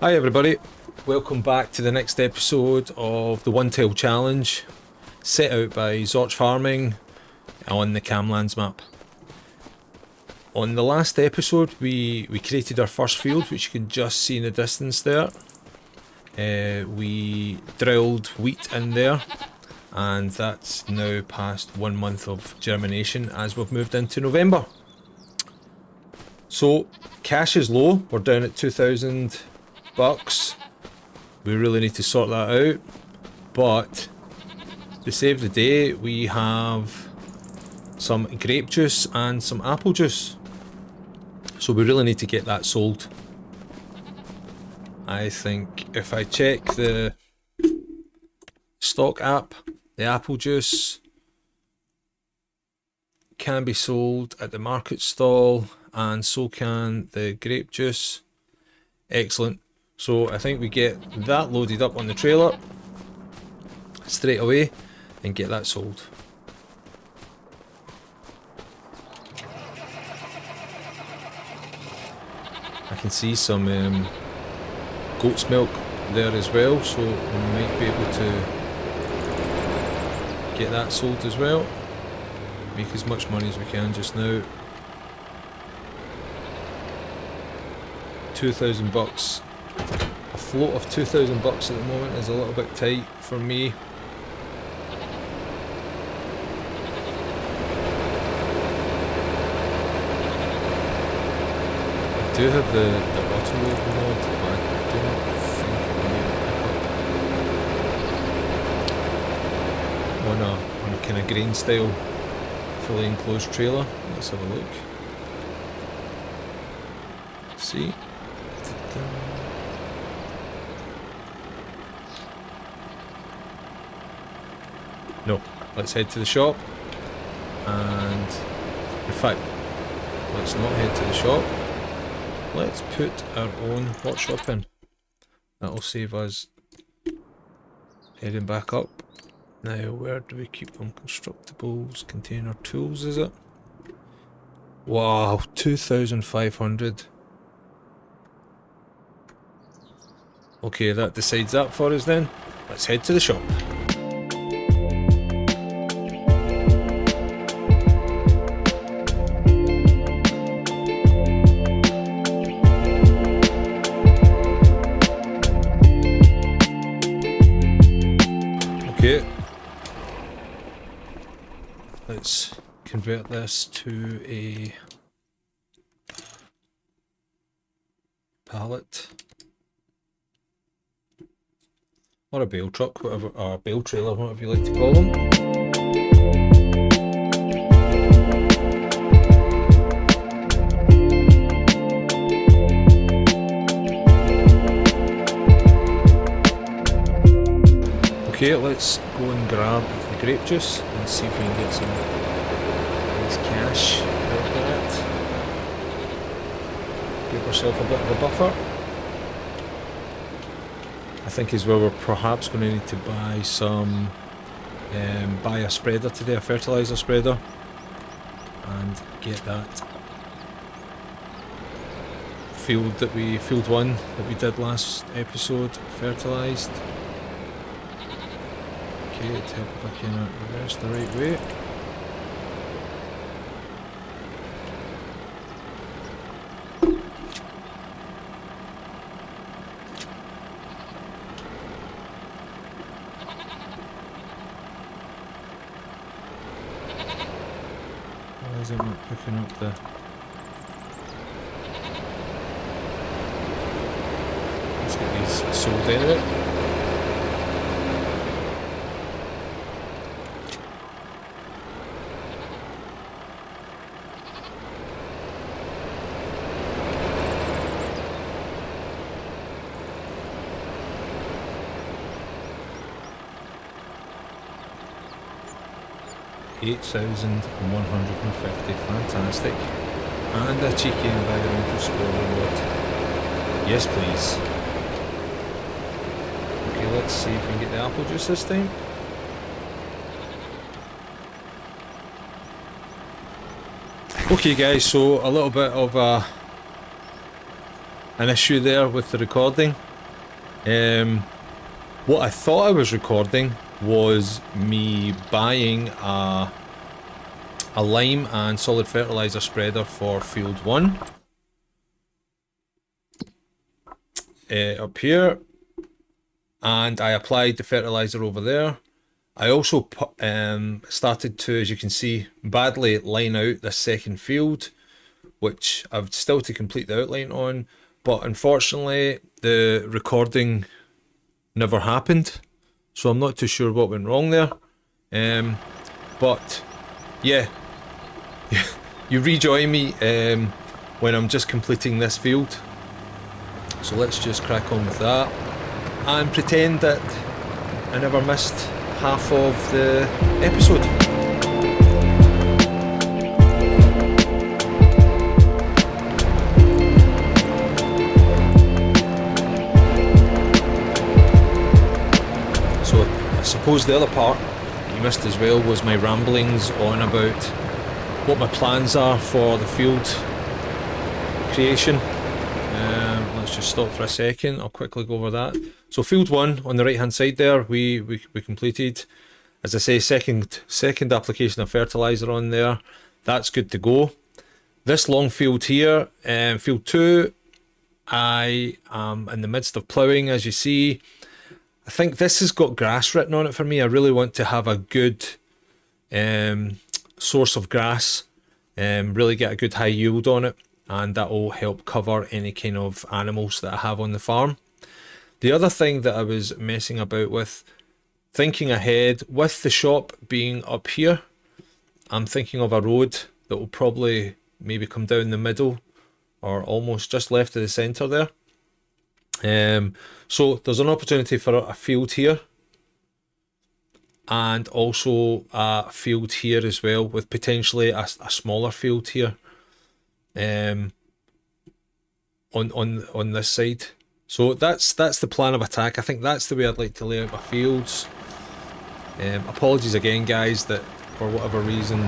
Hi everybody, welcome back to the next episode of the One Tile Challenge set out by Zorch Farming on the Camlands map. On the last episode we created our first field, which you can just see in the distance there. We drilled wheat in there and that's now past 1 month of germination as we've moved into November. So cash is low, we're down at 2,000 bucks. We really need to sort that out, but to save the day we have some grape juice and some apple juice, so we really need to get that sold. I think if I check the stock app, the apple juice can be sold at the market stall and so can the grape juice. Excellent. So I think we get that loaded up on the trailer straight away and get that sold. I can see some goat's milk there as well, so we might be able to get that sold as well. Make as much money as we can just now. 2,000 bucks. A float of 2,000 bucks at the moment is a little bit tight for me. I do have the auto load mod, but I do not think I'll be able to pick up on a kind of grain style fully enclosed trailer. Let's have a look. See? No, let's head to the shop, and in fact, let's not head to the shop. Let's put our own workshop in. That'll save us heading back up. Now, where do we keep them? Constructibles, container tools, is it? Wow, 2,500. Okay, that decides that for us then. Let's head to the shop. Okay. Let's convert this to a pallet. Or a bale truck, whatever, or a bale trailer, whatever you like to call them. Okay, let's go and grab the grape juice and see if we can get some nice cash out of that. Give ourselves a bit of a buffer. I think as well we're perhaps going to need to buy some, buy a spreader today, a fertiliser spreader, and get that field one that we did last episode fertilised. Okay, let's help if I can reverse the right way. Why is it not picking up the... Let's get these sold anyway. $8,150, fantastic. And a cheeky environmental score reward. Yes please. Okay, let's see if we can get the apple juice this time. Okay guys, so a little bit of an issue there with the recording. What I thought I was recording was me buying a lime and solid fertilizer spreader for field 1. Up here. And I applied the fertilizer over there. I also started to, as you can see, badly line out the second field, which I've still to complete the outline on, but unfortunately the recording never happened, so I'm not too sure what went wrong there. But yeah, you rejoin me when I'm just completing this field. So let's just crack on with that and pretend that I never missed half of the episode. So I suppose the other part that you missed as well was my ramblings on about what my plans are for the field creation. Let's just stop for a second. I'll quickly go over that. So field 1 on the right hand side there, we completed. As I say, second application of fertilizer on there. That's good to go. This long field here, field 2, I am in the midst of ploughing, as you see. I think this has got grass written on it for me. I really want to have a good source of grass, really get a good high yield on it, and that will help cover any kind of animals that I have on the farm. The other thing that I was messing about with, thinking ahead, with the shop being up here, I'm thinking of a road that will probably maybe come down the middle or almost just left of the centre there. So there's an opportunity for a field here and also a field here as well, with potentially a smaller field here on this side. So that's the plan of attack. I think that's the way I'd like to lay out my fields. Apologies again, guys, that for whatever reason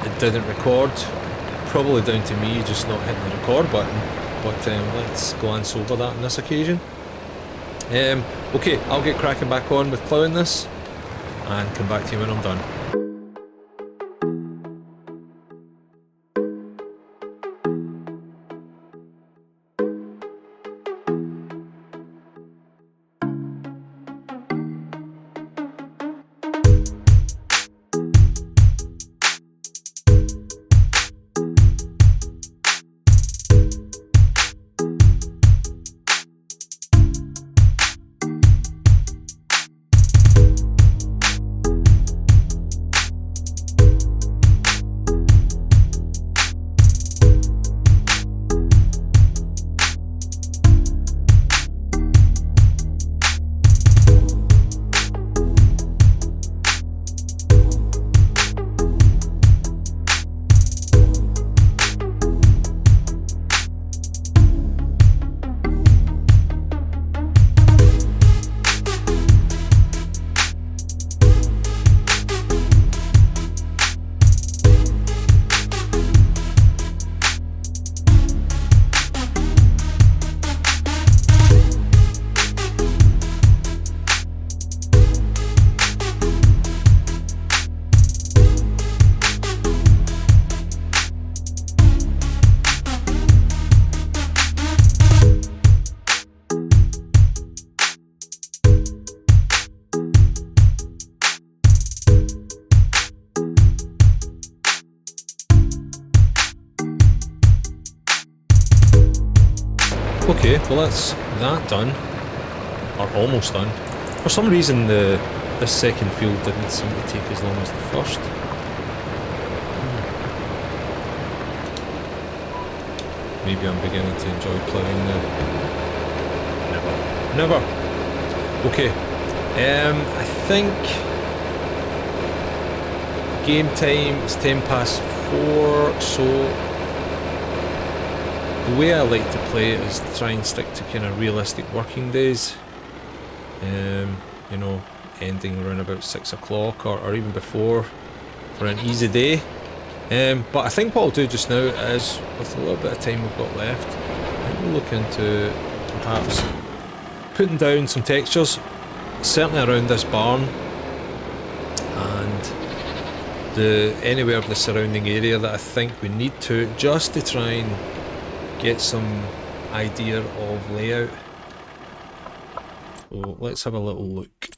it didn't record. Probably down to me just not hitting the record button, but let's glance over that on this occasion. Okay, I'll get cracking back on with ploughing this and come back to you when I'm done. Okay, well that's that done, or almost done. For some reason this second field didn't seem to take as long as the first. Maybe I'm beginning to enjoy ploughing now. Never. Okay, I think game time is 4:10, so the way I like to play it is to try and stick to kind of realistic working days. You know, ending around about 6 o'clock or even before for an easy day. But I think what I'll do just now is, with a little bit of time we've got left, I think we'll look into perhaps putting down some textures, certainly around this barn and anywhere of the surrounding area that I think we need to, just to try and get some idea of layout. So let's have a little look.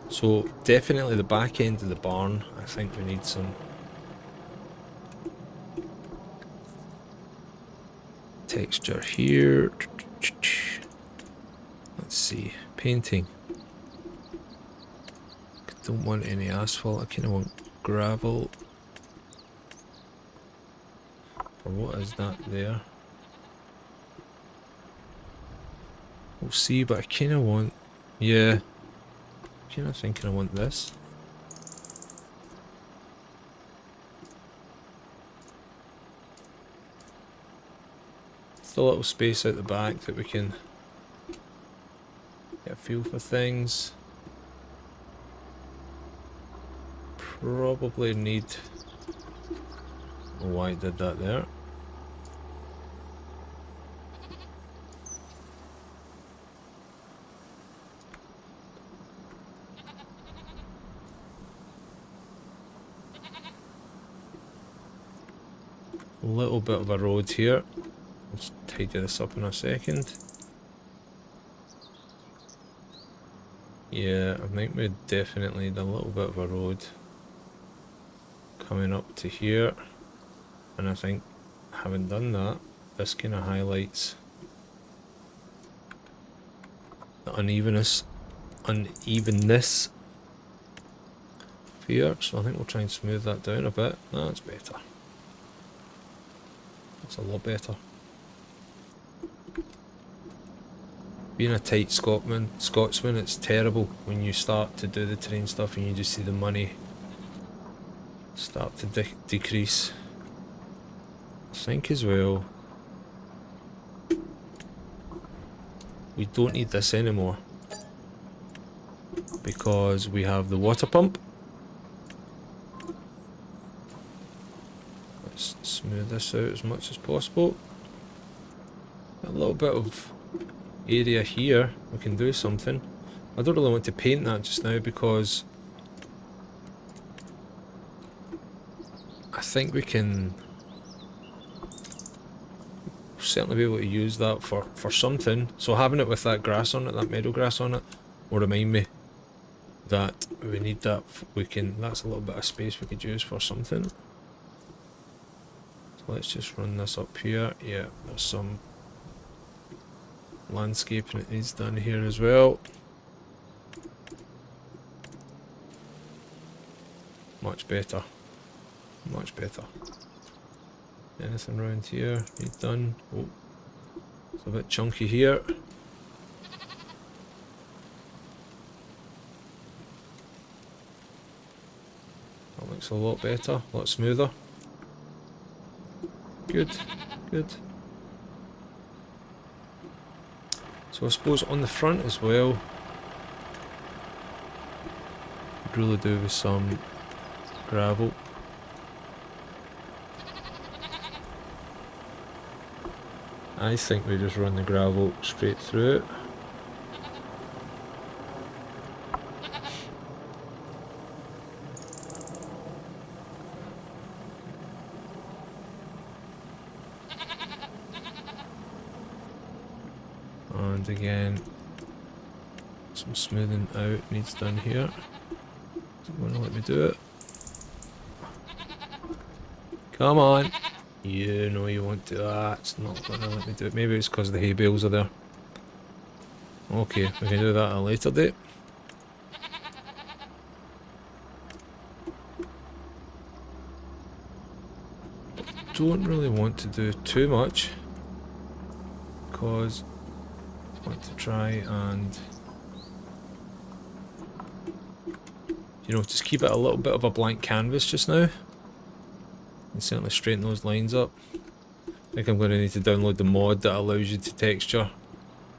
So definitely the back end of the barn, I think we need some texture here. Let's see, painting. Don't want any asphalt, I kind of want gravel. Or what is that there? We'll see, but I kind of want, yeah, kind of thinking I want this. Just a little space out the back that we can get a feel for things. Probably need, oh, why I did that there. A little bit of a road here. Let's tidy this up in a second. Yeah, I think we definitely need a little bit of a road coming up to here, and I think having done that, this kind of highlights the unevenness here, so I think we'll try and smooth that down a bit. That's better. That's a lot better. Being a tight Scotsman, it's terrible when you start to do the terrain stuff and you just see the money start to decrease. I think as well, we don't need this anymore because we have the water pump. Let's smooth this out as much as possible. A little bit of area here, we can do something. I don't really want to paint that just now because I think we can certainly be able to use that for something. So having it with that grass on it, that meadow grass on it, will remind me that we need that. That's a little bit of space we could use for something. So let's just run this up here. Yeah, there's some landscaping that needs done here as well. Much better. Much better. Anything around here need done? Oh, it's a bit chunky here. That looks a lot better, a lot smoother. Good, good. So I suppose on the front as well, could really do with some gravel. I think we just run the gravel straight through it. And again, some smoothing out needs done here. Doesn't want to let me do it. Come on! You know you want to. It's not going to let me do it. Maybe it's because the hay bales are there. Okay, we can do that at a later date. Don't really want to do too much because I want to try and, you know, just keep it a little bit of a blank canvas just now. And certainly straighten those lines up. I think I'm going to need to download the mod that allows you to texture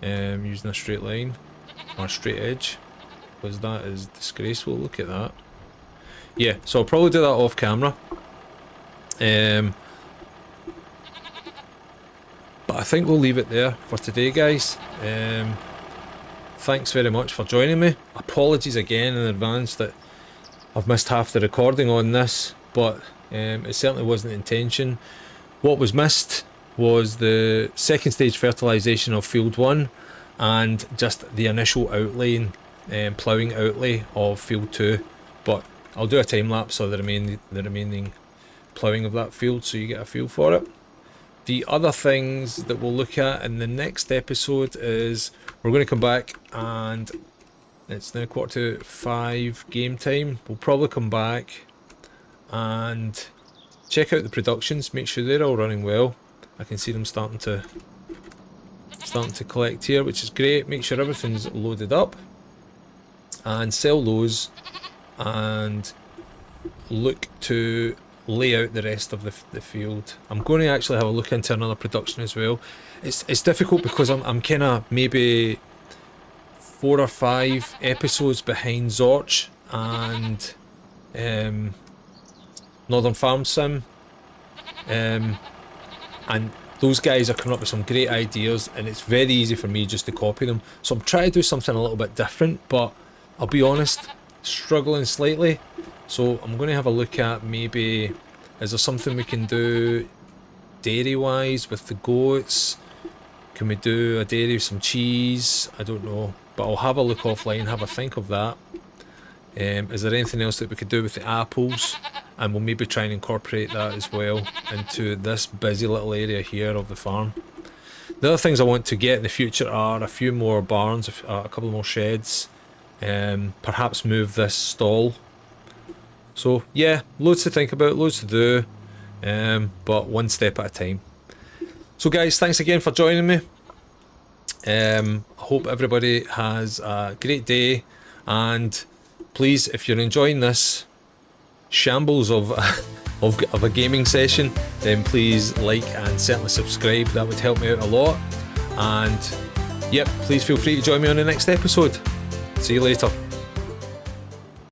using a straight line or a straight edge, because that is disgraceful. Look at that. Yeah, so I'll probably do that off camera. But I think we'll leave it there for today, guys. Thanks very much for joining me. Apologies again in advance that I've missed half the recording on this, but it certainly wasn't the intention. What was missed was the second stage fertilisation of Field 1 and just the initial outlaying, ploughing outlay of Field 2. But I'll do a time lapse of the remaining ploughing of that field so you get a feel for it. The other things that we'll look at in the next episode is we're going to come back, and it's now 4:45 game time. We'll probably come back and check out the productions, make sure they're all running well. I can see them starting to collect here, which is great. Make sure everything's loaded up and sell those, and look to lay out the rest of the field. I'm going to actually have a look into another production as well. It's difficult because I'm kind of maybe 4 or 5 episodes behind Zorch and Northern Farm Sim, and those guys are coming up with some great ideas, and it's very easy for me just to copy them. So I'm trying to do something a little bit different, but I'll be honest, struggling slightly. So I'm going to have a look at, maybe, is there something we can do dairy wise with the goats? Can we do a dairy with some cheese? I don't know, but I'll have a look offline, have a think of that. Is there anything else that we could do with the apples? And we'll maybe try and incorporate that as well into this busy little area here of the farm. The other things I want to get in the future are a few more barns, a couple more sheds, perhaps move this stall. So yeah, loads to think about, loads to do, but one step at a time. So guys, thanks again for joining me. I hope everybody has a great day, and please, if you're enjoying this shambles of a gaming session, then please like and certainly subscribe. That would help me out a lot. And yep, please feel free to join me on the next episode. See you later.